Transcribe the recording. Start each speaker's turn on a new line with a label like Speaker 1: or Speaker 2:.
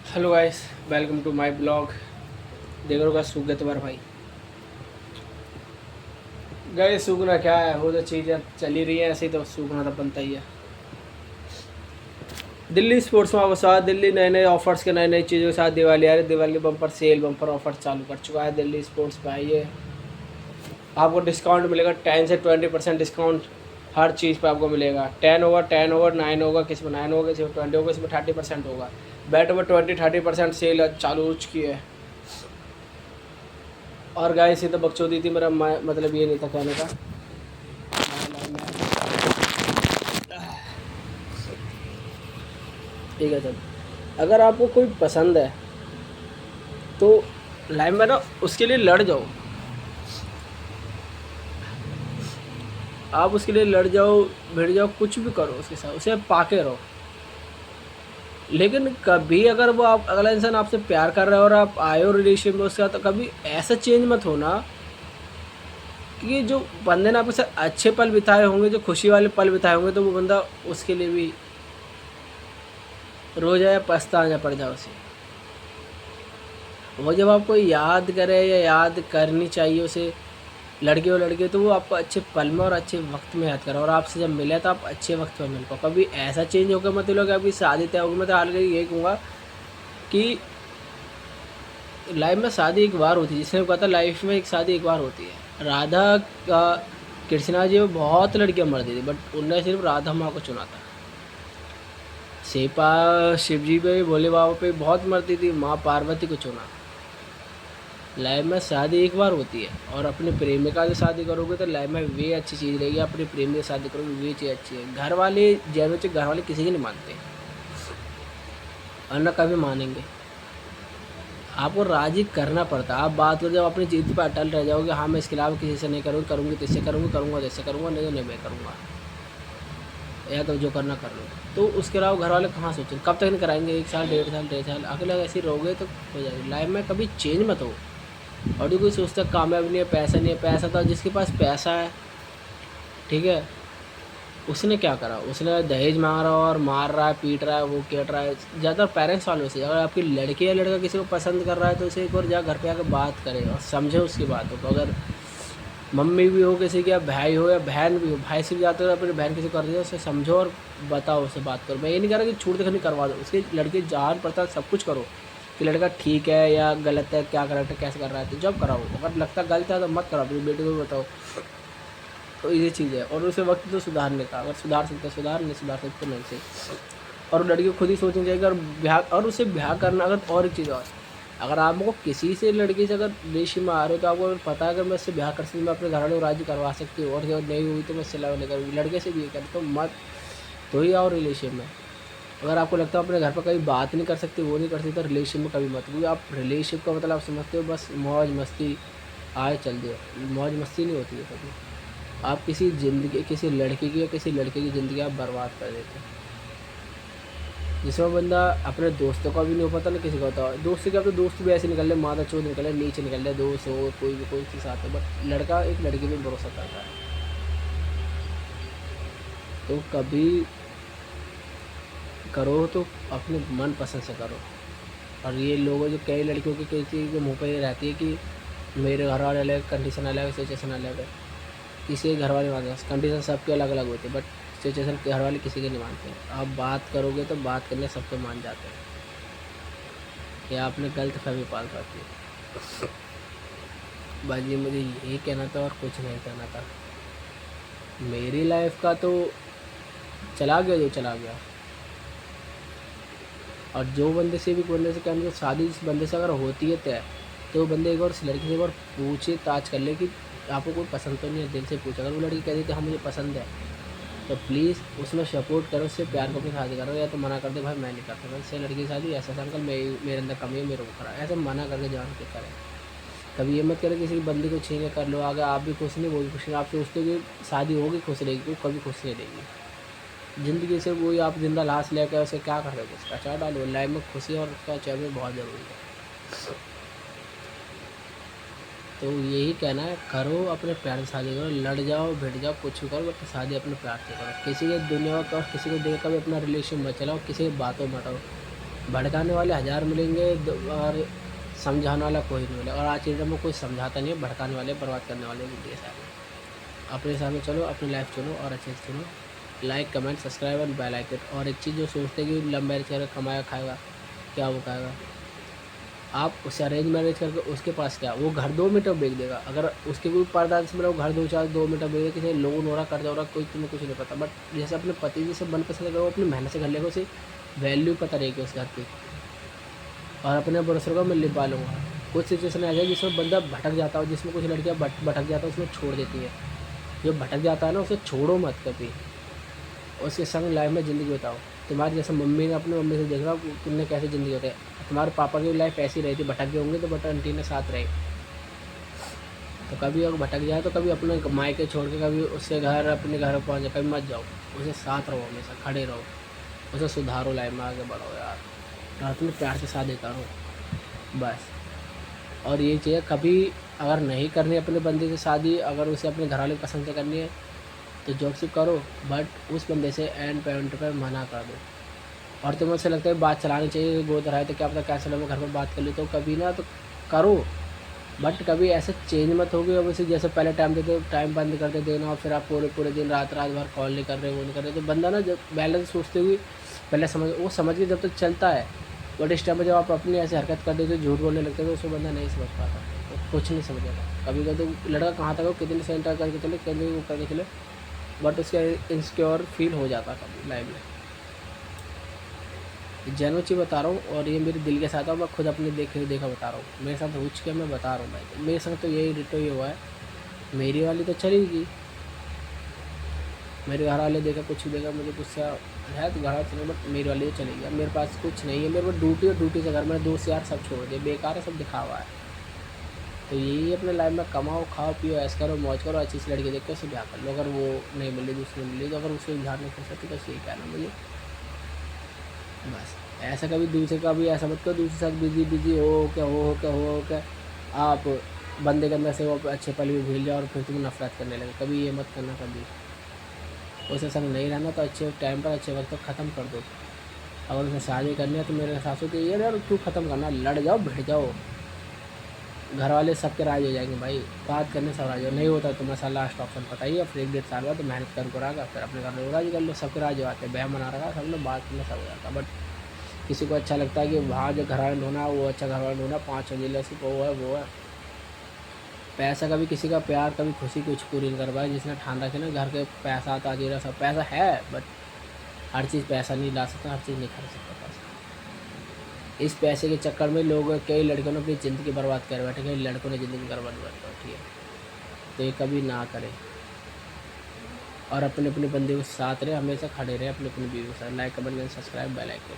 Speaker 1: Hello guys, welcome to my blog. देख रहे हो सूख गया तुम्हारा भाई। गए सूखना क्या है, वो तो चीज़ें चली रही हैं ऐसे ही, तो सूखना तो बनता ही है। दिल्ली स्पोर्ट्स में आपका स्वागत। दिल्ली नए नए ऑफर्स के नई नई चीज़ों के साथ दिवाली आ रही है। Diwali bumper cell bumper offer चालू कर चुका है दिल्ली स्पोर्ट्स पे। आइए, आपको डिस्काउंट मिलेगा 10 से 20% डिस्काउंट हर चीज़ पे आपको मिलेगा। 10 होगा 9 होगा, किसी में 9 होगा, किसी में 20 होगा, किसी में 30% होगा। बैट ओवर 20-30% सेल चालू हो चुकी है। और गाय से तो बकचोदी थी, मेरा मतलब ये नहीं था कहने का। ठीक है सर, अगर आपको कोई पसंद है तो लाइव में ना उसके लिए लड़ जाओ। आप उसके लिए लड़ जाओ, भिड़ जाओ, कुछ भी करो उसके साथ, उसे पाके रहो। लेकिन कभी अगर वो आप अगला इंसान आपसे प्यार कर रहा है और आप आए हो रिलेशन में उसके साथ, तो कभी ऐसा चेंज मत होना कि जो बंदे ने आपके साथ अच्छे पल बिताए होंगे, जो खुशी वाले पल बिताए होंगे, तो वो बंदा उसके लिए भी रो जाए, पछताना पड़ जाए उसे। वो जब आपको याद करे या याद करनी चाहिए उसे, लड़के हो लड़के, तो वो आपको अच्छे पल में और अच्छे वक्त में याद करो। और आपसे जब मिले तो आप अच्छे वक्त में मिल पाओ। कभी ऐसा चेंज होकर मत लो कि आपकी शादी तय होगी। मैं तो हाल के यही कहूँगा कि लाइफ में शादी एक बार होती है। जिसने कहा था लाइफ में एक शादी एक बार होती है। राधा का कृष्णा जी में बहुत लड़कियाँ मरती थी, बट उनने सिर्फ राधा माँ को चुना था। शिव जी पे, भोले बाबा पे बहुत मरती थी, माँ पार्वती को चुना। लाइफ में शादी एक बार होती है, और अपने प्रेमिका से शादी करोगे तो लाइफ में वे अच्छी चीज़ रहेगी। अपने प्रेमी से शादी करोगे वे चीज़ अच्छी है। घर वाले जैनों से घर वाले किसी की नहीं मानते, और न कभी मानेंगे। आपको राजी करना पड़ता है। आप बात करो, जब अपनी जिद पर अटल रह जाओगे, हाँ मैं इसके अलावा किसी से नहीं करूँगी, करूँगी तो इससे करूँगी, करूँगा तो इससे करूँगा, नहीं तो नहीं मैं करूँगा, या तो जो करना कर लो। तो उसके अलावा घर वाले कहाँ सोचेंगे, कब तक नहीं कराएंगे? 1 साल 1.5 साल अगले ऐसे ही रहोगे तो हो जाएगी। लाइफ में कभी चेंज मत हो। और जो कोई सोचता है कामयाब नहीं है, पैसा नहीं है, पैसा तो जिसके पास पैसा है, ठीक है, उसने क्या करा? उसने दहेज मांग रहा और मार रहा है, पीट रहा है, वो केट रहा है। ज़्यादातर पेरेंट्स वालों से। अगर आपकी लड़की या लड़का किसी को पसंद कर रहा है तो उसे एक बार जा घर पे आकर बात करे और समझे उसकी बातों को। अगर मम्मी भी हो किसी की, या भाई हो या बहन भी हो, भाई से भी जाते हो अपनी बहन किसी को कर रही है, उसे समझो और बताओ, उसे बात करो। मैं ये नहीं कह रहा कि छूट देखनी करवा दो, उसकी लड़की जान पड़ता सब कुछ करो कि लड़का ठीक है या गलत है, क्या करेक्ट है, कैसे कर रहा है, तो जब कराओ। अगर लगता गलत है तो मत कराओ, अपनी बेटी को भी बताओ। तो ये चीज़ है। और उसे वक्त तो सुधारने का, अगर सुधार सकते सुधार, नहीं सुधार सकते नहीं से। और लड़की को खुद ही सोचनी चाहिए। अगर ब्याह, और उसे ब्याह करना, अगर और एक चीज़ और, अगर आपको किसी से लड़की से अगर रिलेशन में आ रहे हो तो आपको अगर पता है अगर मैं इससे ब्याह कर सकती हूँ, मैं अपने घर वालों को राजी करवा सकती हूँ, और जो नहीं हुई तो मैं इससे लव नहीं करूँगी, लड़के से भी ये करें तो मत, तो ही आओ रिलेशन में। अगर आपको लगता है अपने घर पर कभी बात नहीं कर सकती, वो नहीं कर सकती, तो रिलेशन में कभी मत। क्योंकि आप रिलेशन का मतलब आप समझते हो बस मौज मस्ती, आए चल दिए। मौज मस्ती नहीं होती है कभी। आप किसी ज़िंदगी, किसी लड़की की या किसी लड़के की ज़िंदगी आप बर्बाद कर देते हैं। जिसमें बंदा अपने दोस्तों का भी नहीं हो पाता, ना किसी का होता। दोस्त क्या, तो दोस्त भी ऐसे निकल रहे, माता चोर निकल रहे, नीचे निकल रहे, दोस्त हो कोई भी कोई के साथ है, बट लड़का एक लड़की पे भरोसा करता है। तो कभी करो तो अपने मन पसंद से करो। और ये लोग जो कई लड़कियों की कई चीज़ के मुँह पे ये रहती है कि मेरे घर वाले अलग, कंडीशन अलग, सिचुएशन अलग है। किसी के घर वाले मानते हैं, कंडीशन सबके अलग अलग होती है, बट सिचुएशन घर वाले किसी के नहीं मानते। आप बात करोगे तो बात करने सबको मान जाते हैं। या आपने गलत फहमी पाल रखी है। बाजी मुझे यही कहना था और कुछ नहीं कहना था। मेरी लाइफ का तो चला गया जो चला गया। और जो बंदे से भी बंदे से कहने शादी जिस बंदे से अगर होती है तय, तो बंदे एक बार उस लड़की से एक बार पूछे ताज कर ले कि आपको कोई पसंद तो नहीं है, दिल से पूछा। अगर वो लड़की कह देती हाँ मुझे पसंद है, तो प्लीज़ उसमें सपोर्ट करो, उससे प्यार को अपनी शादी करो। या तो मना कर दे भाई मैं नहीं करता, मैं इससे लड़की की शादी, ऐसा अंकल मेरे अंदर कमी है, मेरे को करा, ऐसे मना करके जान के करें। कभी ये मत करें किसी की बंदी को छीन के कर लो, आगे आप भी खुश नहीं वो भी खुश नहीं। आप सोचते हो कि शादी होगी खुश रहेगी, वो कभी खुश नहीं रहेगी। ज़िंदगी से वही आप जिंदा लाश लेकर उसे क्या कर रहे हो, उसका अचार डालो। लाइफ में खुशी और उसका चैन बहुत ज़रूरी है। तो यही कहना है, करो अपने प्यार से शादी करो, लड़ जाओ भिड़ जाओ कुछ भी करो, बट शादी अपने प्यार से करो। किसी के दुनिया का, किसी को देख कर भी अपना रिलेशन मत चलाओ, किसी की बातों में मत आओ। भड़काने वाले हज़ार मिलेंगे और समझाने वाला कोई नहीं मिलेगा। और आज के डेट में कोई समझाता नहीं है, भड़काने वाले, बर्बाद करने वाले मिलते हैं सारे। अपने हिसाब से चलो, अपनी लाइफ चलो और अच्छे से चलो। Like, comment, subscribe and bell icon. और एक चीज़ जो सोचते हैं कि लव मैरिज करके कमाया खाएगा, क्या वो खाएगा? आप उससे अरेंज मैरिज करके उसके पास क्या, वो घर 2 मीटर बेच देगा। अगर उसके कोई पर्दा से मिला, वो घर 2 मीटर बेच देगा, किसी लोन हो रहा, कर्जा हो रहा, कोई तुम्हें कुछ नहीं पता। बट जैसे अपने पति जी से मन पसंद करो, अपनी मेहनत से कर लेगा, उसे वैल्यू पता रहेगी उस घर की। और अपने भरोसे का मैं लिपा लूँगा। कुछ सिचुएशन ऐसा है जिसमें बंदा भटक जाता हो, जिसमें कुछ लड़कियाँ भटक जाता है, उसमें छोड़ देती है। जो भटक जाता है ना, उसे छोड़ो मत कभी, उसके संग लाइफ में ज़िंदगी बिताओ। तुम्हारी जैसे मम्मी ने अपनी मम्मी से देख रहा तुमने कैसे ज़िंदगी बताई। तुम्हारे पापा की लाइफ ऐसी रही थी, भटक गए होंगे तो बट आंटी ने साथ रहे। तो कभी अगर भटक जाए तो कभी अपने मायके छोड़ के कभी उसके घर, अपने घर पहुँच जाए, कभी मत जाओ। उसे साथ रहो, हमेशा खड़े रहो, उसे सुधारो, लाइफ में आगे बढ़ो यार, और अपने प्यार से शादी करो बस। और ये चीज़ कभी अगर नहीं करनी अपने बंदे से शादी, अगर उसे अपने घर वाले पसंद से करनी है तो जॉब से करो, बट उस बंदे से एंड पॉइंट पर मना कर दो। और तुम्हें ऐसा लगता है बात चलानी चाहिए, गोद रहा है तो क्या पता कैंसिल हो, घर पर बात कर ली, तो कभी ना तो करो, बट कभी ऐसे चेंज मत होगी। अब उसे जैसे पहले टाइम देते, टाइम बंद करते देना, और फिर आप पूरे पूरे दिन रात रात भर कॉल नहीं कर रहे, वो नहीं कर रहे, तो बंदा ना जब बैलेंस सोचते हुए पहले समझ के जब तक चलता है। बट इस टाइम पर जब आप अपनी ऐसे हरकत कर देते, झूठ बोलने लगते हो, तो उसको बंदा नहीं समझ पाता, तो कुछ नहीं समझेगा। कभी कभी लड़का कहाँ तक हो, कितने सेंटर करके चले, कितने वो करके चले, बट उसका इनसिक्योर फील हो जाता है कभी लाइफ में। जेन्युइन चीज़ बता रहा हूँ, और ये मेरे दिल के साथ है, मैं खुद अपने देखा बता रहा हूँ, मेरे साथ हो चुका है, मैं बता रहा हूँ भाई। तो मेरे संग तो यही डिटो ये हुआ है। मेरी वाली तो चलेगी, मेरे घर वाले देखा, कुछ भी देखा, मुझे गुस्सा है तो घर वाले चलेगा, बट मेरी वाली तो चलेगी। अब मेरे पास कुछ नहीं है, मेरे पास ड्यूटी, और ड्यूटी से घर, मैंने दोस्त यार सब छोड़ दिए, बेकार है, सब दिखा हुआ है। तो यही अपने लाइफ में कमाओ, खाओ, पियो, ऐश करो, मौज करो, अच्छी सी लड़की देखो, उसे ब्याह कर लो। अगर वो नहीं मिली, दूसरी मिली, तो अगर उसे ध्यान नहीं कर सकती, बस यही कहना मुझे बस। ऐसा कभी दूसरे का भी ऐसा मत करो, दूसरे साथ बिजी बिजी हो क्या आप बंदे के अंदर से वो अच्छे पल भी भूल जाओ, और फिर तुम नफरत करने लगे। कभी ये मत करना कभी। उसे संग नहीं रहना तो अच्छे टाइम पर, अच्छे वक्त तक ख़त्म कर दो। अगर उसे शादी करनी है तो मेरे हिसाब से तो ये यार क्यों ख़त्म करना, लड़ जाओ, भिड़ जाओ, घर वाले सबके राज हो जाएंगे भाई, बात करने सब राज हो। नहीं होता तो मैं लास्ट ऑप्शन पता ही है, फिर 1-1.5 साल बाद तो मेहनत कर रहा, फिर अपने घर में राज कर लो, सबके राज हो आते हैं, बह मना रहा, सब लोग बात करना सब हो जाता। बट किसी को अच्छा लगता है कि वहाँ जो घर वाले ढूंढना, वो अच्छा घर वाला ढूंढना, 5 मंजिला से वो है। पैसा कभी किसी का प्यार, कभी खुशी कुछ पूरी नहीं कर पाए। जिसने ठान रखे ना घर के पैसा आता जीरा, सब पैसा है, बट हर चीज़ पैसा नहीं ला सकता, हर चीज़ नहीं खरीद सकता पैसा। इस पैसे के चक्कर में लोग, कई लड़कों ने अपनी ज़िंदगी बर्बाद कर बैठे, कई लड़कों ने ज़िंदगी बर्बाद कर बैठी है। तो ये कभी ना करें, और अपने अपने बंदे के साथ रहे, हमेशा खड़े रहे अपने अपनी बीवी के साथ। Like, comment, subscribe, bell icon.